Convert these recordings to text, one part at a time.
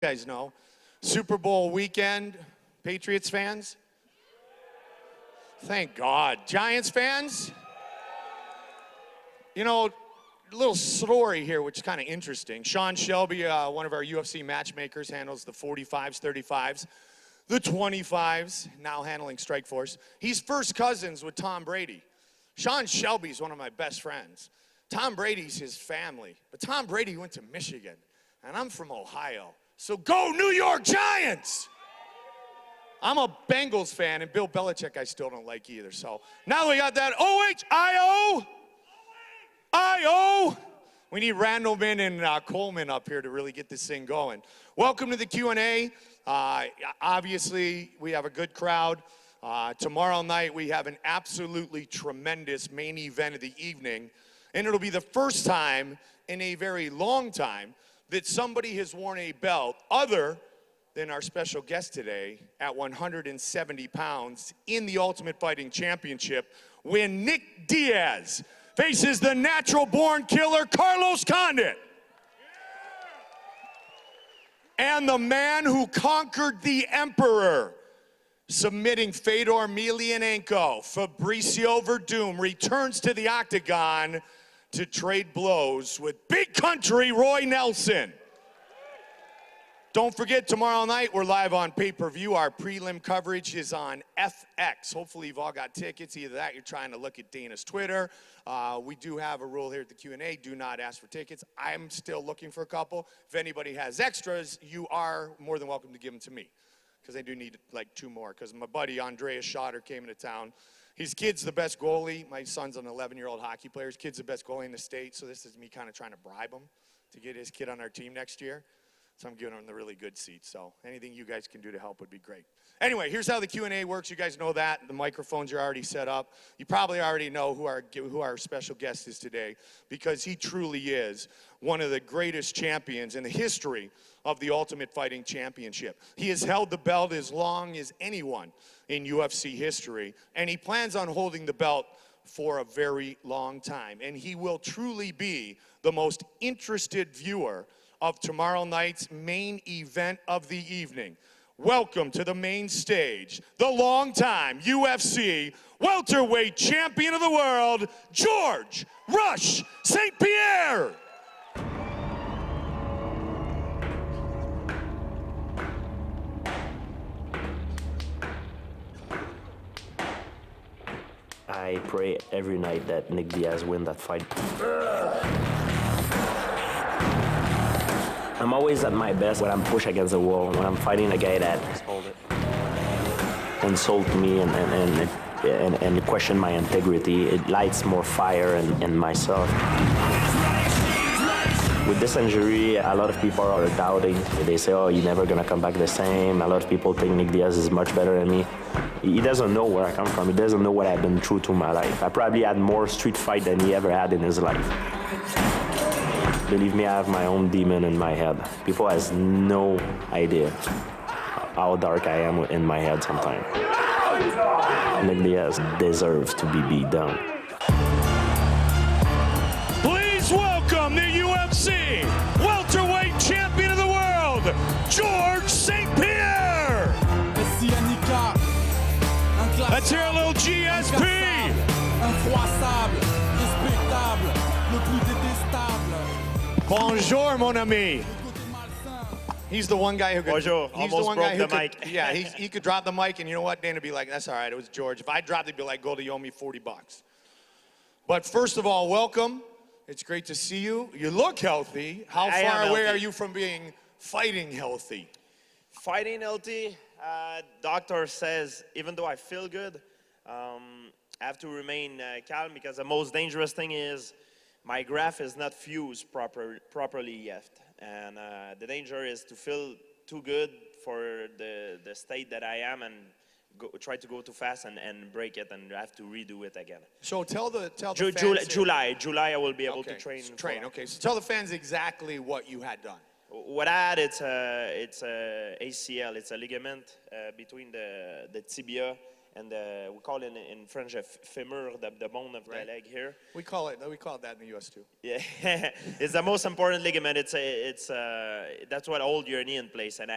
You guys know. Super Bowl weekend, Patriots fans? Thank God. Giants fans? You know, a little story here, which is kind of interesting. Sean Shelby, one of our UFC matchmakers, handles the 45s, 35s, the 25s, now handling Strikeforce. He's first cousins with Tom Brady. Sean Shelby's one of my best friends. Tom Brady's his family, but Tom Brady went to Michigan, and I'm from Ohio. So go New York Giants! I'm a Bengals fan, and Bill Belichick I still don't like either. So now we got that O-H-I-O. We need Randleman and Coleman up here to really get this thing going. Welcome to the Q&A. Obviously, we have a good crowd. Tomorrow night, we have an absolutely tremendous main event of the evening. And it'll be the first time in a very long time that somebody has worn a belt other than our special guest today at 170 pounds in the Ultimate Fighting Championship when Nick Diaz faces the natural-born killer Carlos Condit. And the man who conquered the Emperor, submitting Fedor Emelianenko, Fabricio Verdum, returns to the octagon to trade blows with Big Country Roy Nelson. Don't forget, tomorrow night, we're live on pay-per-view. Our prelim coverage is on FX. Hopefully, you've all got tickets. Either that, you're trying to look at Dana's Twitter. We do have a rule here at the Q&A. Do not ask for tickets. I'm still looking for a couple. If anybody has extras, you are more than welcome to give them to me, because I do need like 2 more, because my buddy Andreas Schotter came into town. His kid's the best goalie. My son's an 11-year-old hockey player. His kid's the best goalie in the state, so this is me kind of trying to bribe him to get his kid on our team next year. So I'm giving him the really good seat. So anything you guys can do to help would be great. Anyway, here's how the Q&A works. You guys know that. The microphones are already set up. You probably already know who our special guest is today, because he truly is one of the greatest champions in the history of the Ultimate Fighting Championship. He has held the belt as long as anyone in UFC history, and he plans on holding the belt for a very long time. And he will truly be the most interested viewer of tomorrow night's main event of the evening. Welcome to the main stage, the longtime UFC welterweight champion of the world, Georges St-Pierre. I pray every night that Nick Diaz win that fight. I'm always at my best when I'm pushed against the wall, when I'm fighting a guy that insults me and question my integrity. It lights more fire in myself. With this injury, a lot of people are doubting. They say, oh, you're never gonna come back the same. A lot of people think Nick Diaz is much better than me. He doesn't know where I come from. He doesn't know what I've been through to my life. I probably had more street fight than he ever had in his life. Believe me, I have my own demon in my head. People has no idea how dark I am in my head sometimes. Nick Diaz deserves to be beat down. Please welcome the UFC welterweight champion of the world, Georges St-Pierre. Let's hear a little GSP. Bonjour, mon ami. He's the one guy who could. Bonjour. He's the one guy who could. Yeah, he could drop the mic, and you know what? Dana would be like, "That's all right. It was George." If I dropped it, he'd be like, "Goldie, you owe me $40." But first of all, welcome. It's great to see you. You look healthy. How far away are you from being fighting healthy? Fighting healthy. Doctor says even though I feel good, I have to remain calm, because the most dangerous thing is my graft is not fused properly yet, and the danger is to feel too good for the state that I am and try to go too fast and break it and have to redo it again. So tell the fans. July I will be able to train. Okay, so tell the fans exactly what you had done. What I had, it's a ACL. It's a ligament between the tibia and we call it in French a femur, the bone of the leg here. We call it that in the U.S. too. Yeah, it's the most important ligament. That's what holds your knee in place, and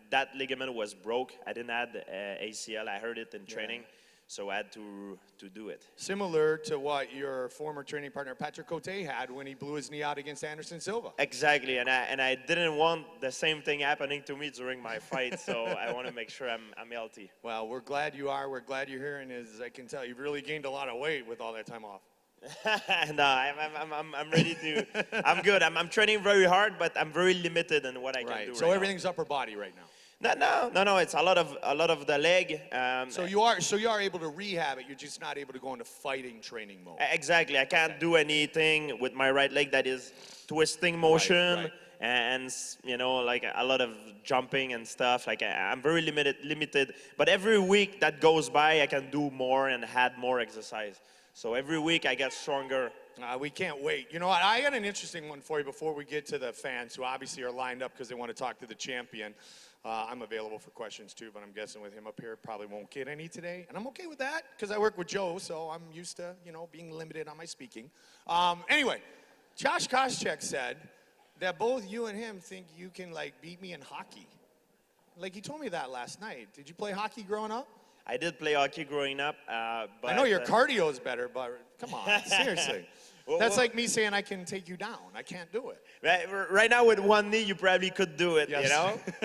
that ligament was broke. I didn't have ACL. I heard it in training, so I had to do it. Similar to what your former training partner Patrick Cote had when he blew his knee out against Anderson Silva. Exactly, and I didn't want the same thing happening to me during my fight, so I want to make sure I'm healthy. Well, we're glad you are. We're glad you're here, and as I can tell, you've really gained a lot of weight with all that time off. No, I'm ready to. I'm good. I'm training very hard, but I'm very limited in what I can do. So everything's upper body right now. No. It's a lot of the leg. So you are able to rehab it. You're just not able to go into fighting training mode. Exactly. I can't do anything with my right leg that is twisting motion and like a lot of jumping and stuff. Like I'm very limited. But every week that goes by, I can do more and add more exercise. So every week I get stronger. We can't wait. You know what? I got an interesting one for you before we get to the fans who obviously are lined up because they want to talk to the champion. I'm available for questions too, but I'm guessing with him up here, probably won't get any today. And I'm okay with that because I work with Joe, so I'm used to, being limited on my speaking. Anyway, Josh Koscheck said that both you and him think you can, beat me in hockey. He told me that last night. Did you play hockey growing up? I did play hockey growing up, but... I know your cardio is better, but come on, seriously. That's like me saying I can take you down. I can't do it. Right now with one knee, you probably could do it,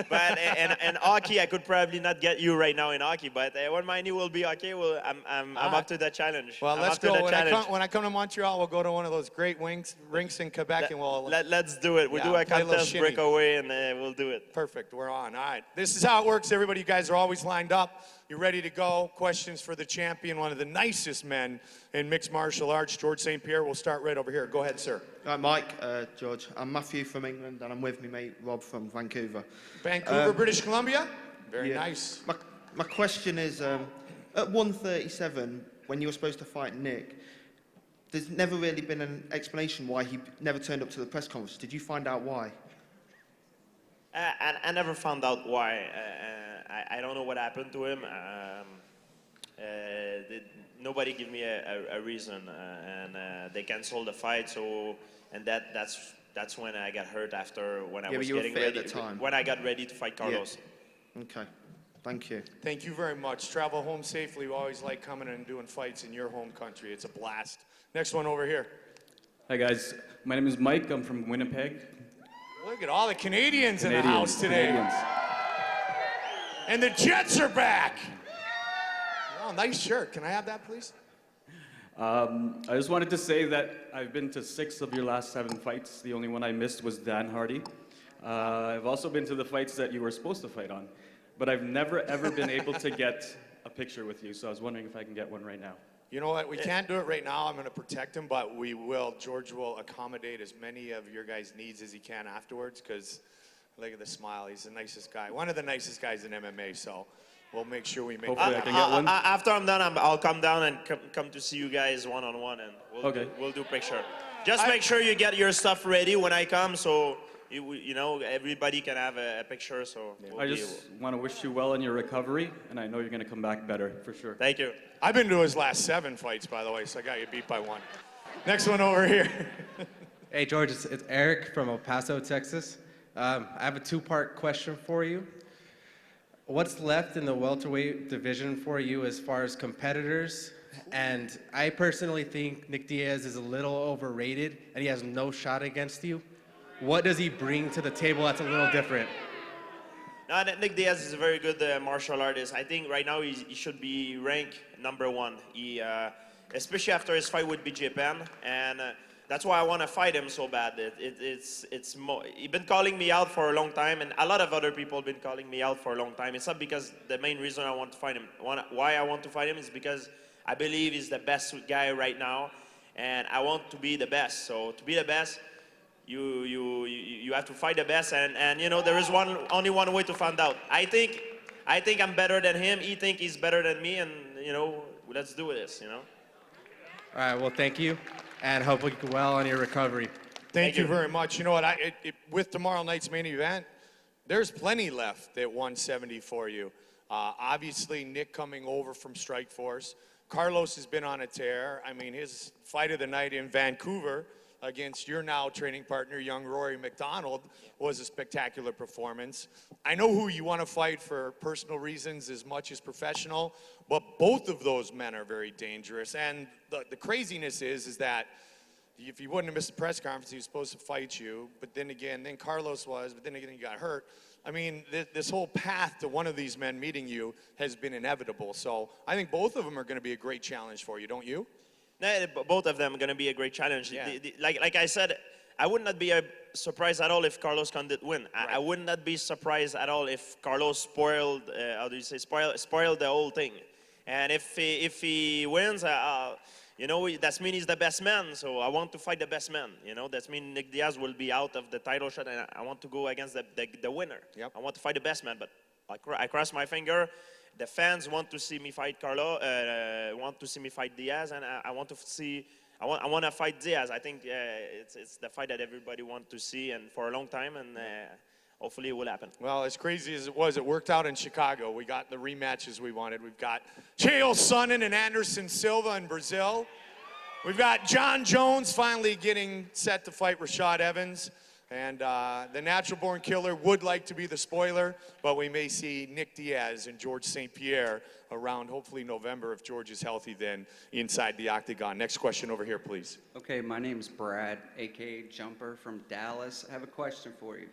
But and hockey, I could probably not get you right now in hockey. But when my knee will be okay, I'm up to that challenge. Well, let's go. When I come to Montreal, we'll go to one of those great rinks in Quebec, and we'll... Let's do it. We'll do a contest breakaway, and we'll do it. Perfect. We're on. All right. This is how it works, everybody. You guys are always lined up. You're ready to go. Questions for the champion, one of the nicest men in mixed martial arts, Georges St-Pierre. We'll start right over here. Go ahead, sir. Hi, Mike, George. I'm Matthew from England, and I'm with my mate Rob from Vancouver. Vancouver, British Columbia? Very nice. My question is, at 137, when you were supposed to fight Nick, there's never really been an explanation why he never turned up to the press conference. Did you find out why? I never found out why. I don't know what happened to him. Nobody gave me a reason, and they canceled the fight. So, and that's when I got hurt after when I was getting ready. At the time. When I got ready to fight Carlos. Yeah. Okay. Thank you. Thank you very much. Travel home safely. We always like coming and doing fights in your home country. It's a blast. Next one over here. Hi guys, my name is Mike. I'm from Winnipeg. Look at all the Canadians in the house today. And the Jets are back. Oh, nice shirt. Can I have that, please? I just wanted to say that I've been to 6 of your last 7 fights. The only one I missed was Dan Hardy. I've also been to the fights that you were supposed to fight on, but I've never ever been able to get a picture with you, so I was wondering if I can get one right now. You know what? We can't do it right now. I'm going to protect him, but we will. George will accommodate as many of your guys' needs as he can afterwards, because look at the smile. He's the nicest guy. One of the nicest guys in MMA, so we'll make sure we make Hopefully I can get one. After I'm done, I'll come down and come to see you guys one-on-one, and we'll do picture. Just make sure you get your stuff ready when I come, so everybody can have a picture. So I just want to wish you well in your recovery, and I know you're going to come back better for sure. Thank you. I've been to his last 7 fights, by the way, so I got you beat by 1. Next one over here. Hey, George, it's Eric from El Paso, Texas. I have a 2-part question for you. What's left in the welterweight division for you as far as competitors? And I personally think Nick Diaz is a little overrated, and he has no shot against you. What does he bring to the table that's a little different? No, Nick Diaz is a very good martial artist. I think right now he should be ranked #1. He, especially after his fight with BJ Penn, and that's why I want to fight him so bad. He's been calling me out for a long time, and a lot of other people have been calling me out for a long time. It's not because the main reason I want to fight him. Why I want to fight him is because I believe he's the best guy right now, and I want to be the best. So to be the best, you have to fight the best, and there is only one way to find out. I think I'm better than him. He think he's better than me, and let's do this. All right. Well, thank you, and hope you do well on your recovery. Thank you very much. You know what? With tomorrow night's main event, there's plenty left at 170 for you. Obviously, Nick coming over from Strikeforce. Carlos has been on a tear. I mean, his fight of the night in Vancouver against your now training partner, young Rory McDonald, was a spectacular performance. I know who you want to fight for personal reasons as much as professional, but both of those men are very dangerous. And the craziness is that if he wouldn't have missed the press conference, he was supposed to fight you. But then again, then Carlos was, but then again, he got hurt. I mean, this whole path to one of these men meeting you has been inevitable. So I think both of them are going to be a great challenge for you, don't you? No, both of them are going to be a great challenge. Yeah. Like I said, I would not be surprised at all if Carlos Condit win. Right. I would not be surprised at all if Carlos spoiled, spoiled the whole thing. And if he wins, you know, that means he's the best man. So I want to fight the best man. You know, that means Nick Diaz will be out of the title shot, and I want to go against the winner. Yep. I want to fight the best man, but I cross my finger. The fans want to see me fight want to see me fight Diaz, and I want to see. I want to fight Diaz. I think it's the fight that everybody wants to see, and for a long time, and hopefully it will happen. Well, as crazy as it was, it worked out in Chicago. We got the rematches we wanted. We've got Chael Sonnen and Anderson Silva in Brazil. We've got John Jones finally getting set to fight Rashad Evans. And the natural-born killer would like to be the spoiler, but we may see Nick Diaz and Georges St-Pierre around, hopefully November, if George is healthy, then inside the octagon. Next question over here, please. Okay, my name's Brad, a.k.a. Jumper from Dallas. I have a question for you.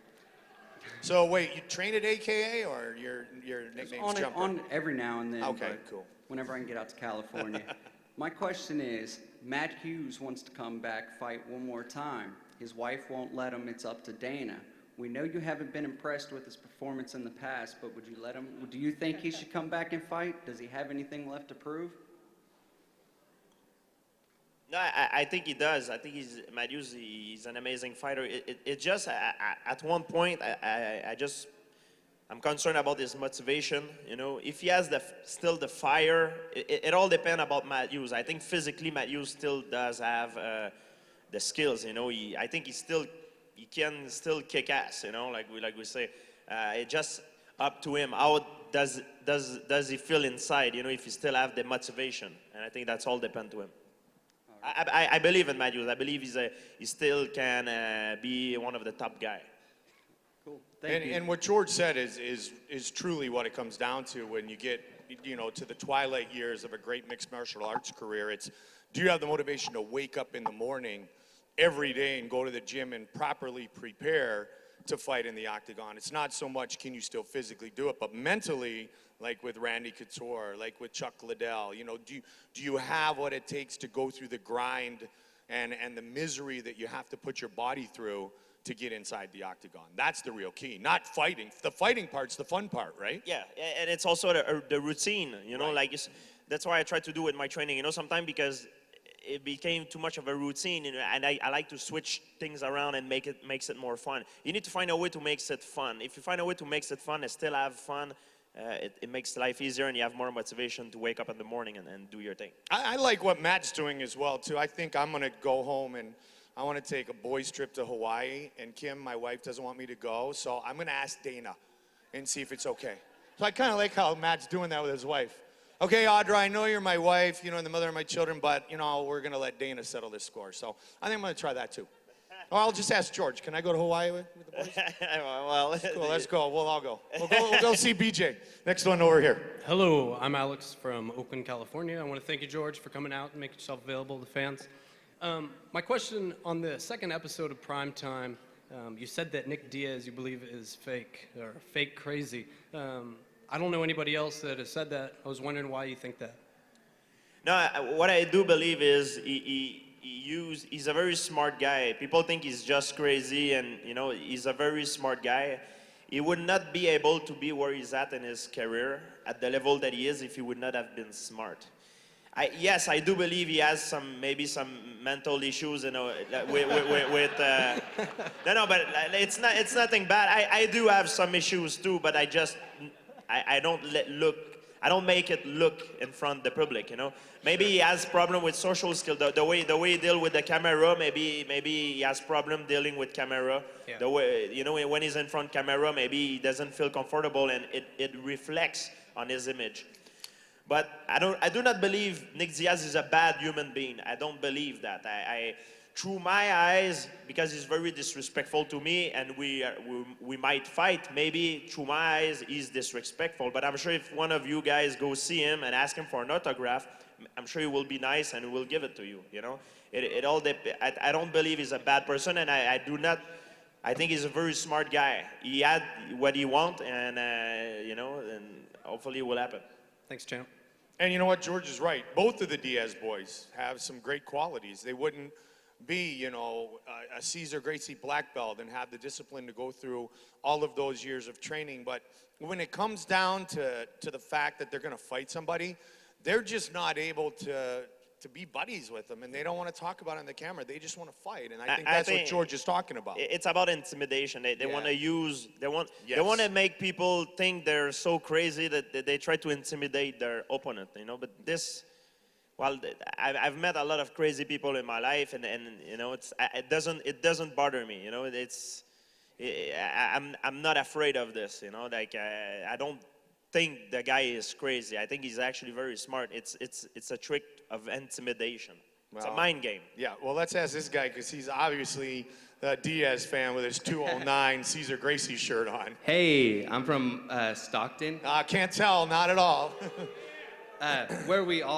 So wait, you train at AKA or your nickname's Jumper? On every now and then. Okay, but cool. Whenever I can get out to California. My question is, Matt Hughes wants to come back, fight one more time. His wife won't let him. It's up to Dana. We know you haven't been impressed with his performance in the past, but would you let him? Do you think he should come back and fight? Does he have anything left to prove? No, I think he does. I think Matt Hughes, he's an amazing fighter. It just, at one point, I'm concerned about his motivation. You know, if he has still the fire, it all depends about Matt Hughes. I think physically Matt Hughes still does have the skills. You know, I think he can still kick ass. You know, like we say, it's just up to him. How does he feel inside? You know, if he still have the motivation, and I think that's all depend to him. I believe in Matt Hughes. I believe he still can be one of the top guy. Cool. Thank you. And what George said is truly what it comes down to when you get, you know, to the twilight years of a great mixed martial arts career. It's, do you have the motivation to wake up in the morning every day and go to the gym and properly prepare to fight in the octagon? It's not so much can you still physically do it, but mentally, like with Randy Couture, like with Chuck Liddell, you know, do you have what it takes to go through the grind and the misery that you have to put your body through to get inside the octagon? That's the real key, not fighting. The fighting part's the fun part, right? Yeah, and it's also the routine, you know, Right. like that's why I try to do with my training, you know, sometimes because it became too much of a routine, you know, and I like to switch things around and makes it more fun. You need to find a way to make it fun. If you find a way to make it fun and still have fun, it makes life easier and you have more motivation to wake up in the morning and do your thing. I like what Matt's doing as well, too. I think I'm going to go home and I want to take a boys' trip to Hawaii. And Kim, my wife, doesn't want me to go. So I'm going to ask Dana and see if it's okay. So I kind of like how Matt's doing that with his wife. Okay, Audra, I know you're my wife, you know, and the mother of my children, but, you know, we're going to let Dana settle this score. So I think I'm going to try that, too. Or I'll just ask George, can I go to Hawaii with the boys? Well, Cool, let's go. We'll all go. We'll go see BJ. Next one over here. Hello, I'm Alex from Oakland, California. I want to thank you, George, for coming out and making yourself available to fans. My question on the second episode of Primetime, you said that Nick Diaz, you believe, is fake or fake crazy. I don't know anybody else that has said that. I was wondering why you think that. No, what I do believe is he's a very smart guy. People think he's just crazy, and you know he's a very smart guy. He would not be able to be where he's at in his career at the level that he is if he would not have been smart. Yes, I do believe he has maybe some mental issues, you know, with no, but it's nothing bad. I do have some issues too, but I don't look I don't make it look in front of the public, you know. Maybe he has problem with social skill, the way he deal with the camera. Maybe he has problem dealing with camera. Yeah. The way, you know, when he's in front of camera, maybe he doesn't feel comfortable, and it reflects on his image. But I do not believe Nick Diaz is a bad human being. I don't believe that. Through my eyes, because he's very disrespectful to me, and we might fight, maybe through my eyes he's disrespectful. But I'm sure if one of you guys go see him and ask him for an autograph, I'm sure he will be nice and he will give it to you. You know, it all I don't believe he's a bad person, and I do not. I think he's a very smart guy. He had what he want, and you know, and hopefully it will happen. Thanks, champ. And you know what, George is right. Both of the Diaz boys have some great qualities. They wouldn't be, you know, a Cesar Gracie black belt and have the discipline to go through all of those years of training. But when it comes down to the fact that they're going to fight somebody, they're just not able to be buddies with them, and they don't want to talk about it on the camera. They just want to fight, and I think that's what George is talking about. It's about intimidation. They want to use, they want to make people think they're so crazy that they try to intimidate their opponent, you know. But this, well, I've met a lot of crazy people in my life, and you know, it doesn't bother me, you know. I'm not afraid of this, you know. Like I don't think the guy is crazy. I think he's actually very smart. It's a trick of intimidation. It's a mind game. Yeah, well, let's ask this guy, because he's obviously a Diaz fan with his 209 Cesar Gracie shirt on. Hey, I'm from Stockton, Can't tell, not at all. where we all